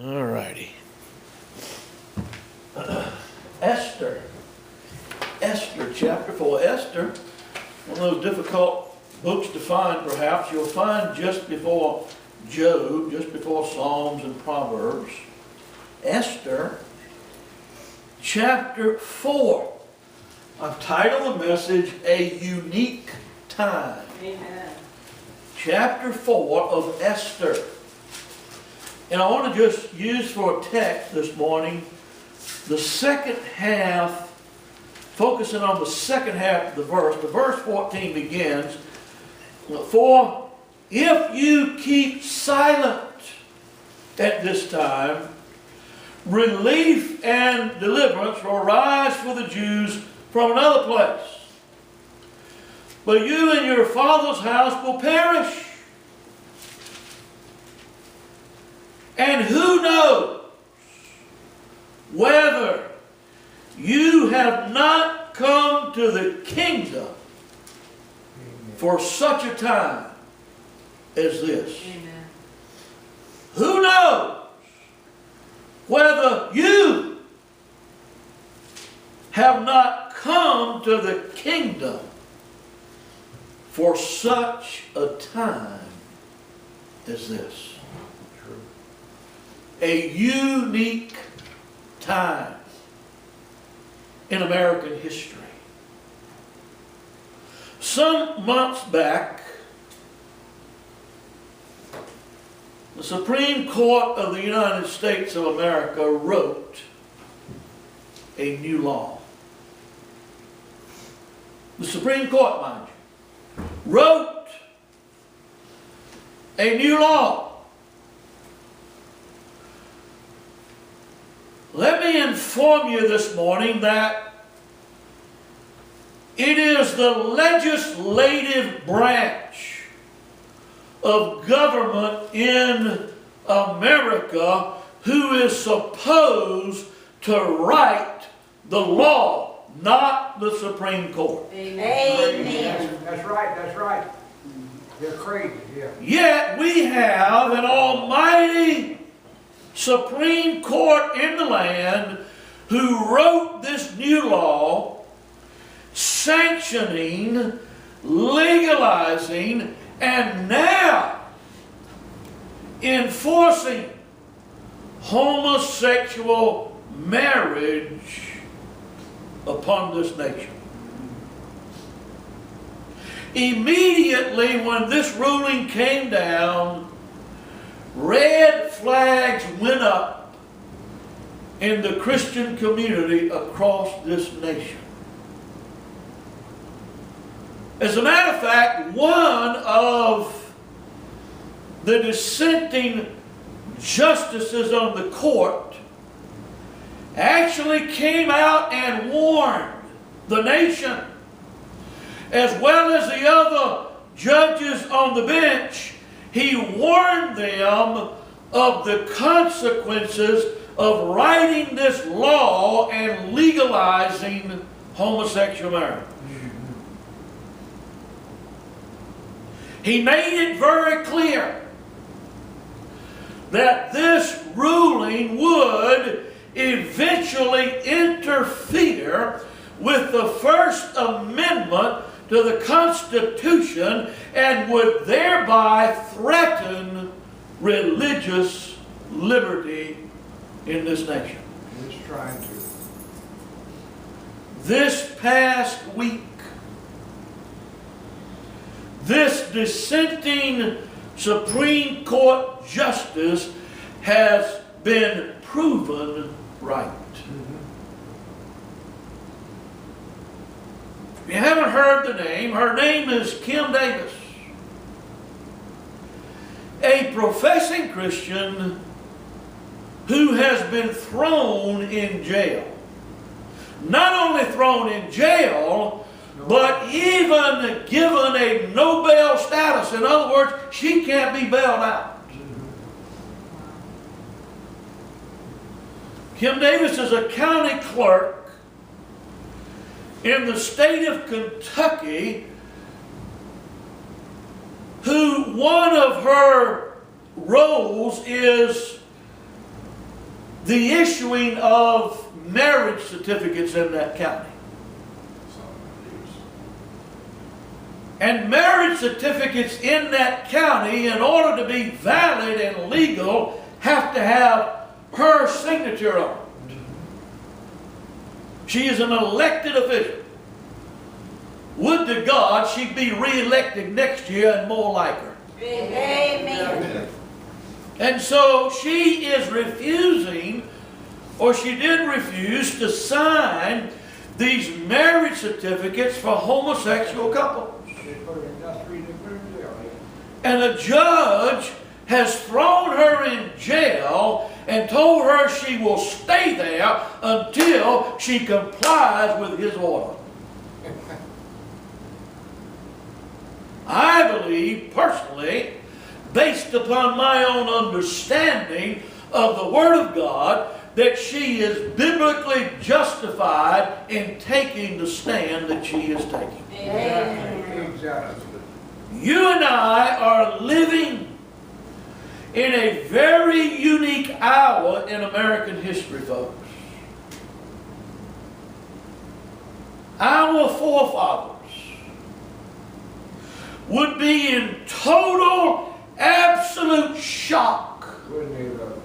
All righty. Esther. Esther, chapter 4. Esther, one of those difficult books to find, perhaps. You'll find just before Job, just before Psalms and Proverbs. Esther, chapter 4. I've titled the message, A Unique Time. Amen. Chapter 4 of Esther. And I want to just use for a text this morning the second half, focusing on the second half of the verse. The verse 14 begins, For if you keep silent at this time, relief and deliverance will arise for the Jews from another place. But you and your father's house will perish. And who knows whether you have not come to the kingdom for such a time as this. Amen. Who knows whether you have not come to the kingdom for such a time as this. A unique time in American history. Some months back, the Supreme Court of the United States of America wrote a new law. The Supreme Court, mind you, wrote a new law. Let me inform you this morning that it is the legislative branch of government in America who is supposed to write the law, not the Supreme Court. Amen. That's right. They're crazy, yeah. Yet we have an almighty Supreme Court in the land who wrote this new law sanctioning, legalizing, and now enforcing homosexual marriage upon this nation. Immediately when this ruling came down, red flags went up in the Christian community across this nation. As a matter of fact, one of the dissenting justices on the court actually came out and warned the nation, as well as the other judges on the bench. He warned them of the consequences of writing this law and legalizing homosexual marriage. He made it very clear that this ruling would eventually interfere with the First Amendment to the Constitution and would thereby threaten religious liberty in this nation. He's trying to. This past week, this dissenting Supreme Court justice has been proven right. If you haven't heard the name, her name is Kim Davis, a professing Christian who has been thrown in jail. Not only thrown in jail, but even given a Nobel status. In other words, she can't be bailed out. Kim Davis is a county clerk in the state of Kentucky who one of her roles is the issuing of marriage certificates in that county. And marriage certificates in that county, in order to be valid and legal, have to have her signature on it. She is an elected official. Would to God she'd be re-elected next year and more like her. Amen. And so she is refusing, or she did refuse, to sign these marriage certificates for homosexual couples. They put her in industry, they put her in jail. And a judge has thrown her in jail and told her she will stay there until she complies with his order. I believe, personally, based upon my own understanding of the Word of God, that she is biblically justified in taking the stand that she is taking. Amen. Exactly. You and I are living in a very unique hour in American history, folks. Our forefathers would be in total, absolute shock Wouldn't they, though?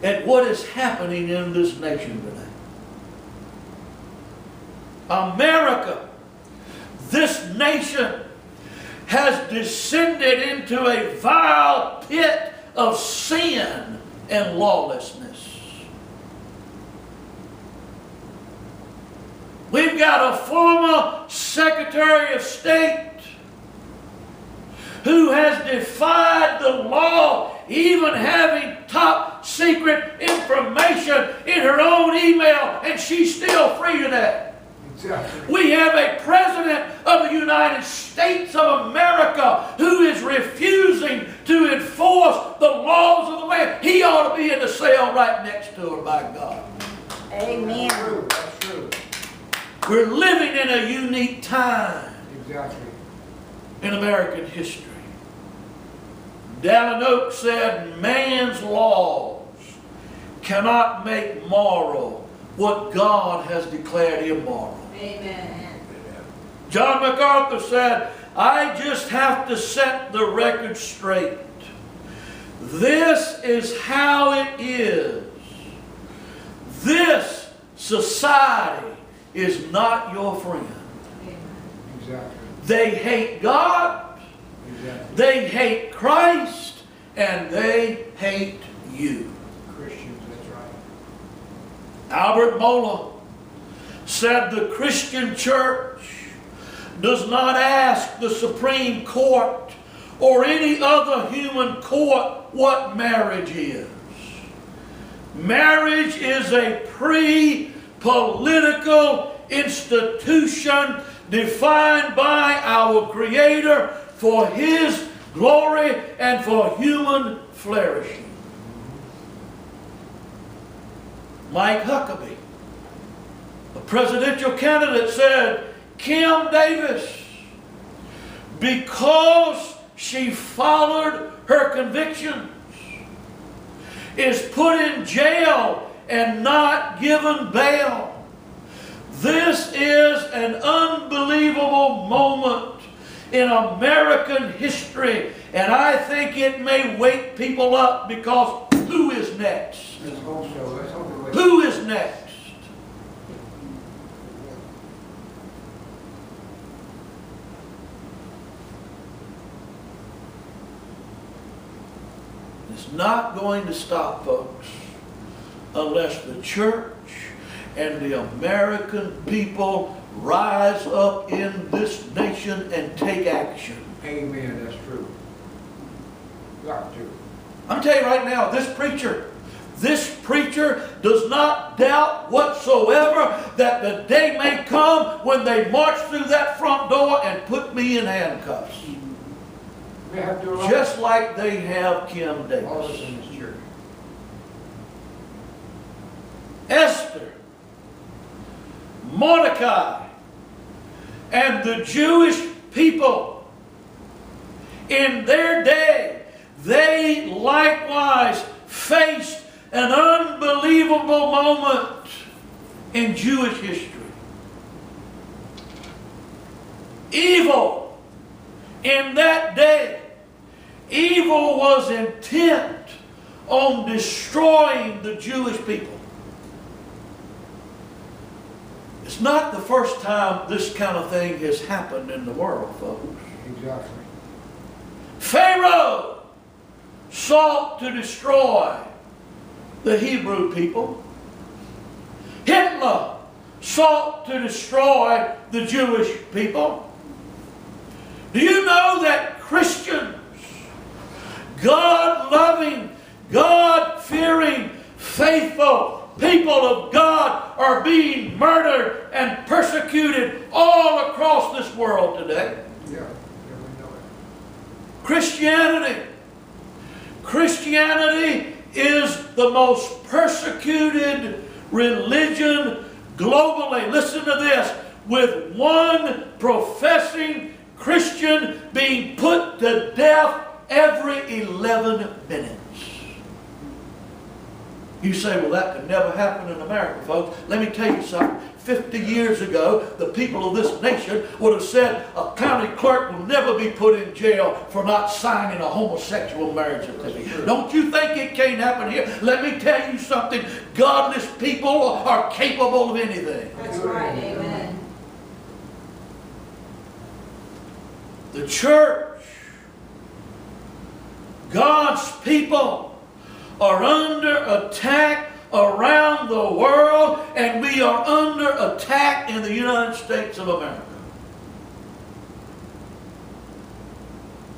at what is happening in this nation today. America, this nation, has descended into a vile pit of sin and lawlessness. We've got a former Secretary of State who has defied the law, even having top secret information in her own email, and she's still free today. Exactly. We have a President of the United States of America who is refusing to enforce the laws of the land. He ought to be in the cell right next to her, by God. Amen. True, that's true. We're living in a unique time Exactly. in American history. Dallin Oak said, man's laws cannot make moral what God has declared immoral. Amen. John MacArthur said, I just have to set the record straight. This is how it is. This society is not your friend. Exactly. They hate God, Exactly. they hate Christ, and they hate you. Christians, that's right. Albert Mohler said the Christian church does not ask the Supreme Court or any other human court what marriage is. Marriage is a pre-political institution defined by our Creator for His glory and for human flourishing. Mike Huckabee, a presidential candidate, said, Kim Davis, because she followed her convictions, is put in jail and not given bail. This is an unbelievable moment in American history, and I think it may wake people up, because who is next? Let's hope so. Let's hope it will. Who is next? It's not going to stop, folks, unless the church and the American people rise up in this nation and take action. Amen, that's true. Got to. I'm telling you right now, this preacher does not doubt whatsoever that the day may come when they march through that front door and put me in handcuffs. We have to do a lot. Just like they have Kim All of Davis. us in this church. Esther, Mordecai, and the Jewish people in their day, they likewise faced an unbelievable unbelievable moment in Jewish history. Evil in that day, evil was intent on destroying the Jewish people. It's not the first time this kind of thing has happened in the world, folks. Exactly. Pharaoh sought to destroy the Hebrew people. Hitler sought to destroy the Jewish people. Do you know that Christians, God-loving, God-fearing, faithful people of God are being murdered and persecuted all across this world today? Yeah, we know it. Christianity is the most persecuted religion globally. Listen to this. With one professing Christian being put to death every 11 minutes. You say, well, that could never happen in America, folks. Let me tell you something. 50 years ago, the people of this nation would have said a county clerk will never be put in jail for not signing a homosexual marriage certificate. Don't you think it can't happen here? Let me tell you something. Godless people are capable of anything. That's right. Amen. The church, God's people, are under attack around the world, and we are under attack in the United States of America.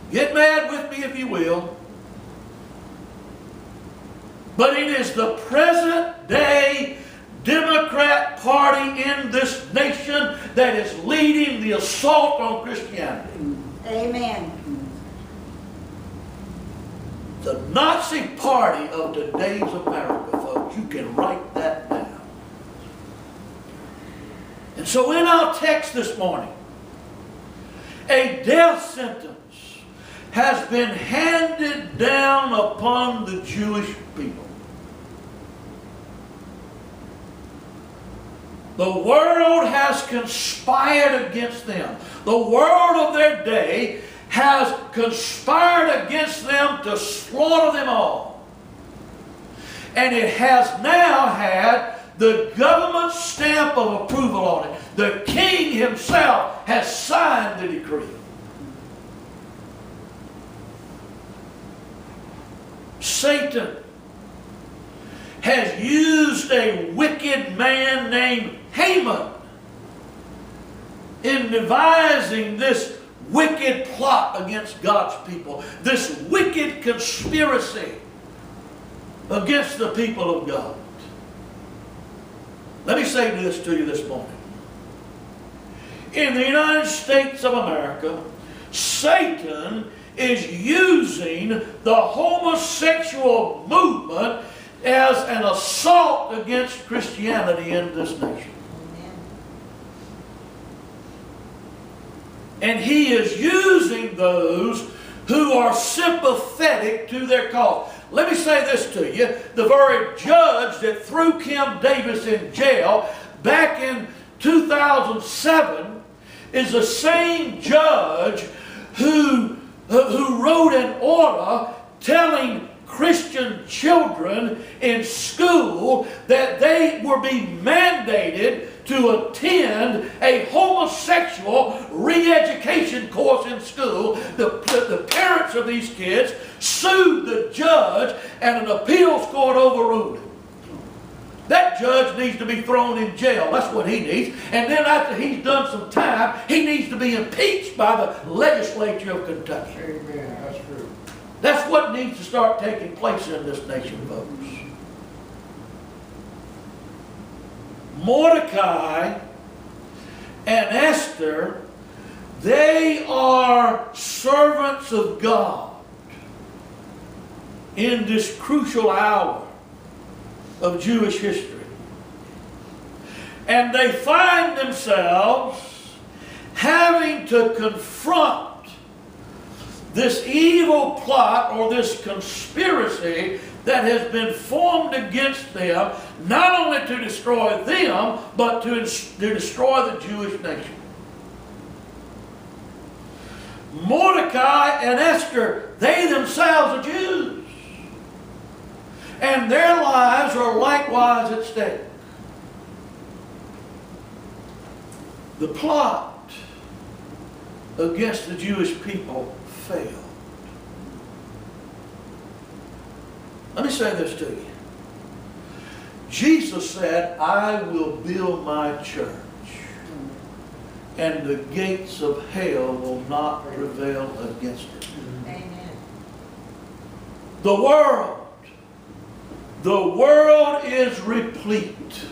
Get mad with me if you will, but it is the present day Democrat Party in this nation that is leading the assault on Christianity. Amen. The Nazi Party of today's America, folks. You can write that down. And so in our text this morning, a death sentence has been handed down upon the Jewish people. The world has conspired against them. The world of their day has conspired against them to slaughter them all. And it has now had the government stamp of approval on it. The king himself has signed the decree. Satan has used a wicked man named Haman in devising this wicked plot against God's people, this wicked conspiracy against the people of God. Let me say this to you this morning. In the United States of America, Satan is using the homosexual movement as an assault against Christianity in this nation. And he is using those who are sympathetic to their cause. Let me say this to you. The very judge that threw Kim Davis in jail back in 2007 is the same judge who wrote an order telling Christian children in school that they were being mandated to attend a homosexual re-education course in school. The parents of these kids sued the judge, and an appeals court overruled it. That judge needs to be thrown in jail. That's what he needs. And then after he's done some time, he needs to be impeached by the legislature of Kentucky. Amen. That's true. That's what needs to start taking place in this nation, folks. Mordecai and Esther, they are servants of God in this crucial hour of Jewish history. And they find themselves having to confront this evil plot or this conspiracy that has been formed against them, not only to destroy them, but to destroy the Jewish nation. Mordecai and Esther, they themselves are Jews. And their lives are likewise at stake. The plot against the Jewish people failed. Let me say this to you. Jesus said, I will build my church, and the gates of hell will not prevail against it. Amen. The world is replete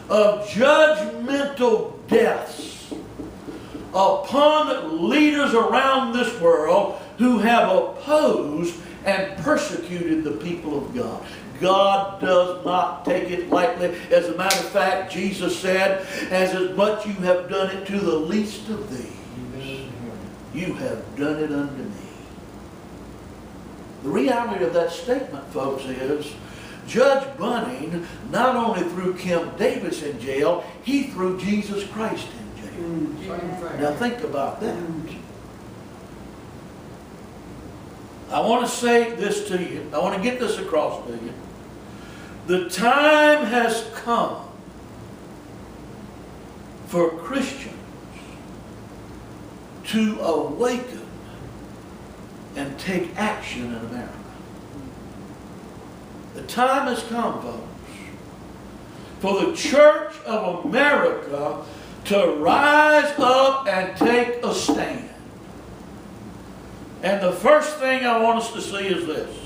of judgmental deaths upon leaders around this world who have opposed and persecuted the people of God. God does not take it lightly. As a matter of fact, Jesus said, as much you have done it to the least of these, you have done it unto me. The reality of that statement, folks, is Judge Bunning not only threw Kim Davis in jail, he threw Jesus Christ in jail. Same thing. Now think about that. I want to say this to you. I want to get this across to you. The time has come for Christians to awaken and take action in America. The time has come, folks, for the Church of America to rise up and take a stand. And the first thing I want us to see is this.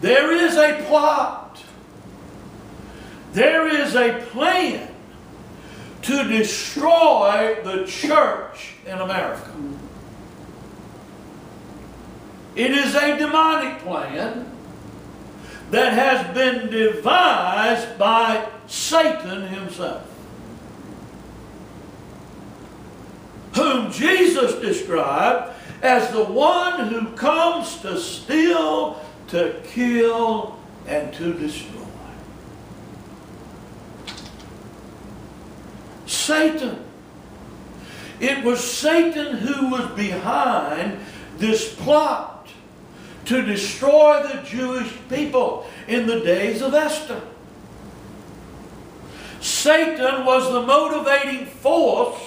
There is a plot. There is a plan to destroy the church in America. It is a demonic plan that has been devised by Satan himself, whom Jesus described as the one who comes to steal, to kill, and to destroy. Satan. It was Satan who was behind this plot to destroy the Jewish people in the days of Esther. Satan was the motivating force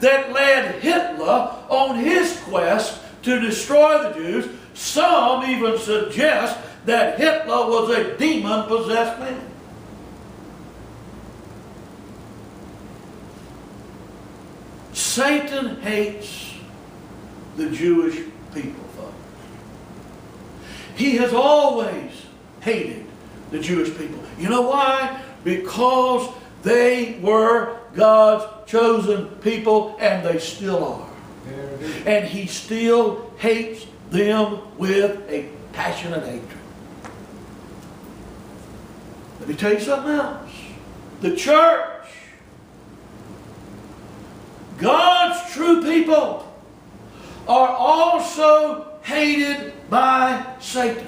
that led Hitler on his quest to destroy the Jews. Some even suggest that Hitler was a demon-possessed man. Satan hates the Jewish people, folks. He has always hated the Jewish people. You know why? Because they were God's chosen people, and they still are. And he still hates them with a passionate hatred. Let me tell you something else. The church, God's true people, are also hated by Satan.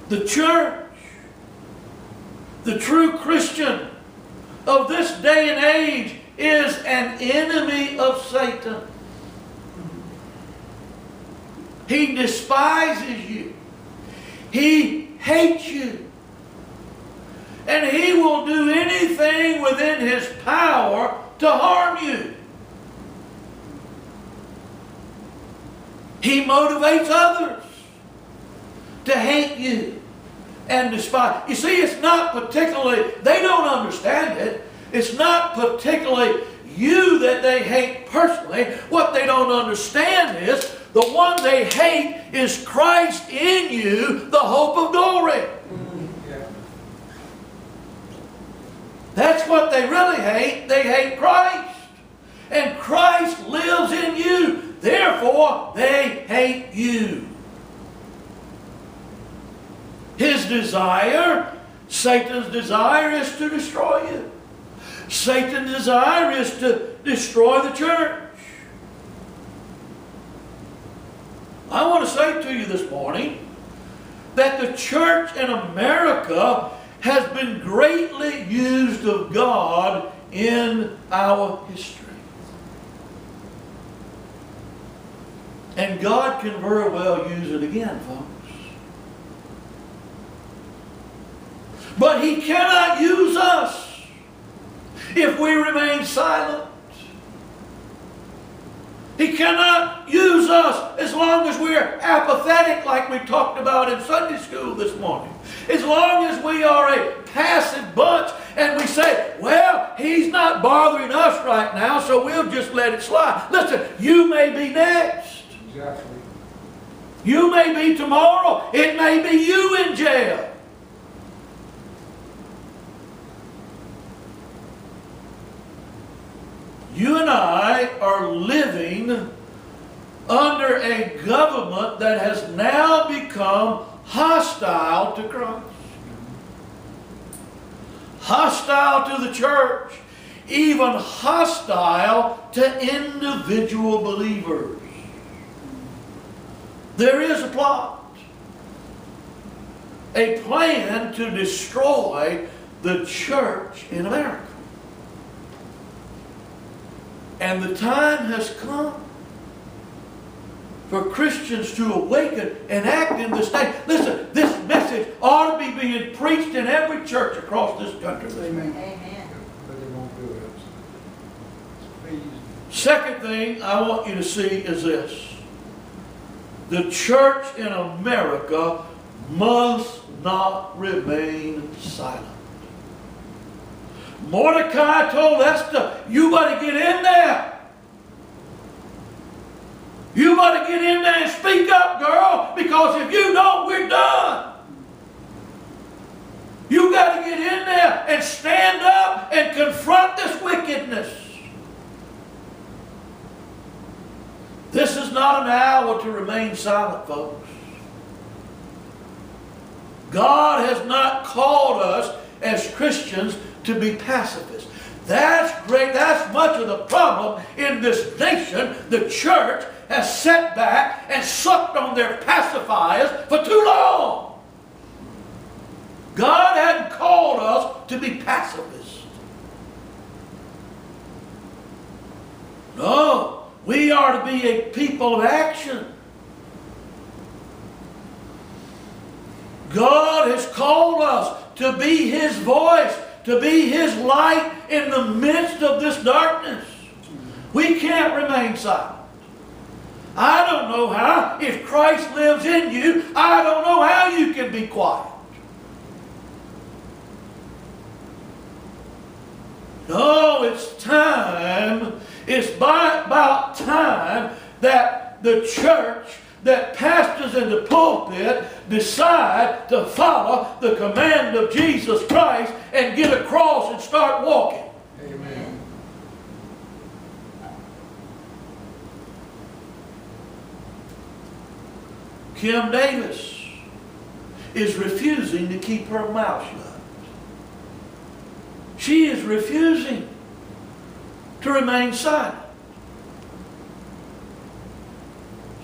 The church, the true Christian of this day and age, is an enemy of Satan. He despises you. He hates you. And he will do anything within his power to harm you. He motivates others to hate you and despise. You see, it's not particularly, they don't understand it. It's not particularly you that they hate personally. What they don't understand is the one they hate is Christ in you, the hope of glory. That's what they really hate. They hate Christ. And Christ lives in you. Therefore, they hate you. His desire, Satan's desire, is to destroy you. Satan's desire is to destroy the church. I want to say to you this morning that the church in America has been greatly used of God in our history. And God can very well use it again, folks. But He cannot use us if we remain silent. He cannot use us as long as we're apathetic, like we talked about in Sunday school this morning. As long as we are a passive bunch and we say, well, He's not bothering us right now, so we'll just let it slide. Listen, you may be next. Exactly. You may be tomorrow. It may be you in jail. You and I are living under a government that has now become hostile to Christ. Hostile to the church. Even hostile to individual believers. There is a plot. A plan to destroy the church in America. And the time has come for Christians to awaken and act in this day. Listen, this message ought to be being preached in every church across this country. Amen. Amen. But they won't do it. Please. Second thing I want you to see is this. The church in America must not remain silent. Mordecai told Esther, you better get in there. You better get in there and speak up, girl, because if you don't, we're done. You got to get in there and stand up and confront this wickedness. This is not an hour to remain silent, folks. God has not called us as Christians to be pacifists. That's great. That's much of the problem in this nation. The church has sat back and sucked on their pacifiers for too long. God hadn't called us to be pacifists. No, we are to be a people of action. God has called us to be His voice, to be His light in the midst of this darkness. We can't remain silent. I don't know how. If Christ lives in you, I don't know how you can be quiet. No, it's time. It's about time that the church, that pastors in the pulpit decide to follow the command of Jesus Christ and get across and start walking. Amen. Kim Davis is refusing to keep her mouth shut. She is refusing to remain silent.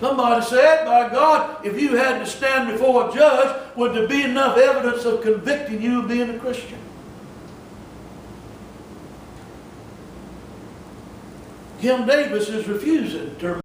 Somebody said, by God, if you had to stand before a judge, would there be enough evidence of convicting you of being a Christian? Kim Davis is refusing to